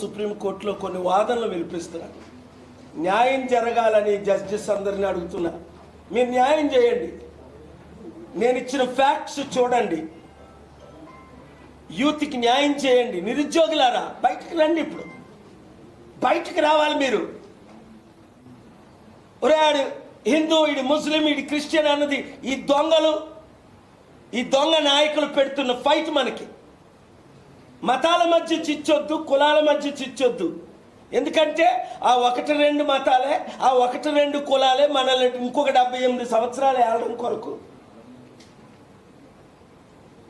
సుప్రీంకోర్టులో కొన్ని వాదనలు వినిపిస్తున్నారు. న్యాయం జరగాలని జడ్జెస్ అందరిని అడుగుతున్నా, మీరు న్యాయం చేయండి. నేను ఇచ్చిన ఫ్యాక్ట్స్ చూడండి, యూత్కి న్యాయం చేయండి. నిరుద్యోగులారా బయటకు రండి, ఇప్పుడు బయటకు రావాలి మీరు. ఒరేడు హిందూ, ఇది ముస్లిం, ఇది క్రిస్టియన్ అన్నది ఈ దొంగలు, ఈ దొంగ నాయకులు పెడుతున్న ఫైట్. మనకి మతాల మధ్య చిచ్చొద్దు, కులాల మధ్య చిచ్చొద్దు. ఎందుకంటే ఆ 1-2 మతాలే, ఆ 1-2 కులాలే మనల్ని ఇంకొక 78 సంవత్సరాలు ఏడడం కొరకు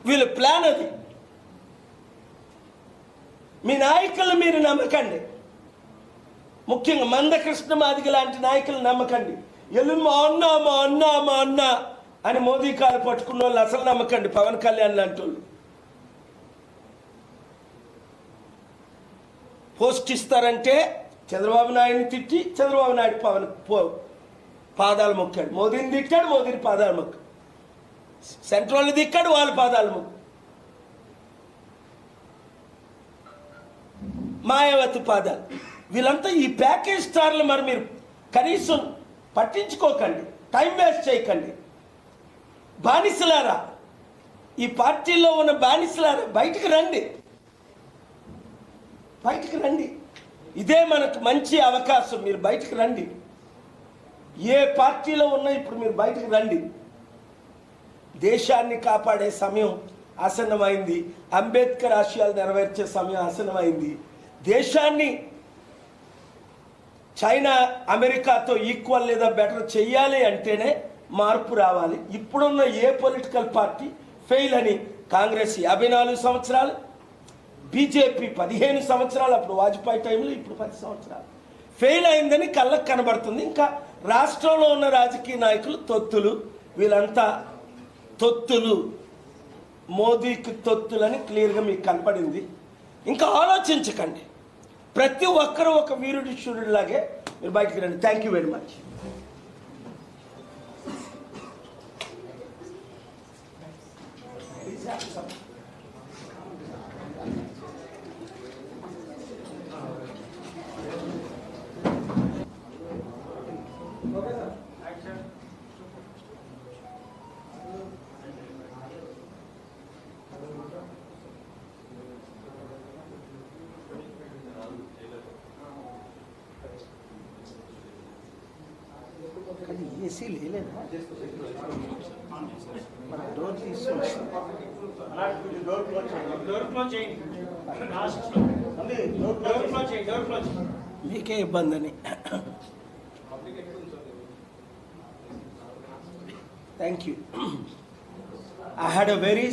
వీళ్ళ ప్లాన్ అది. మీ నాయకులను మీరు నమ్మకండి, ముఖ్యంగా మందకృష్ణ మాదిగ లాంటి నాయకులు నమ్మకండి. మా అన్న అని మోదీ కాలు పట్టుకున్న వాళ్ళు అసలు నమ్మకండి. పవన్ కళ్యాణ్ లాంటి వాళ్ళు పోస్ట్ ఇస్తారంటే చంద్రబాబు నాయుడిని తిట్టి చంద్రబాబు నాయుడు పాదాలు మొక్కాడు, మోదీని తిట్టాడు, మోదీని పాదాలు మొక్కాడు, సెంట్రల్ దిక్కాడు, వాళ్ళ పాదాలు మొక్కు. మాయావతి పాదాలు, వీళ్ళంతా ఈ ప్యాకేజ్ స్టార్లు. మరి మీరు కనీసం పట్టించుకోకండి, టైం వేస్ట్ చేయకండి. బానిసలారా, ఈ పార్టీలో ఉన్న బానిసలారా బయటకు రండి, బయటకు రండి. ఇదే మనకు మంచి అవకాశం, మీరు బయటకు రండి. ఏ పార్టీలో ఉన్నా ఇప్పుడు మీరు బయటకు రండి. దేశాన్ని కాపాడే సమయం ఆసన్నమైంది. అంబేద్కర్ ఆశయాలు నెరవేర్చే సమయం ఆసన్నమైంది. దేశాన్ని చైనా అమెరికాతో ఈక్వల్ లేదా బెటర్ చెయ్యాలి అంటేనే మార్పు రావాలి. ఇప్పుడున్న ఏ పొలిటికల్ పార్టీ ఫెయిల్ అని, కాంగ్రెస్ 54 సంవత్సరాలు, బీజేపీ 15 సంవత్సరాలు, అప్పుడు వాజ్పేయి టైంలో, ఇప్పుడు 10 సంవత్సరాలు ఫెయిల్ అయిందని కళ్ళకు కనబడుతుంది. ఇంకా రాష్ట్రంలో ఉన్న రాజకీయ నాయకులు తొత్తులు, వీళ్ళంతా తొత్తులు, మోదీకి తొత్తులని క్లియర్గా మీకు కనపడింది. ఇంకా ఆలోచించకండి, ప్రతి ఒక్కరూ ఒక వీరుడి శూరుడిలాగే మీరు బయటికి రండి. Thank you very much. AC లేలేదా? డోర్ మీకే ఇబ్బంది అని. Thank you. I had a very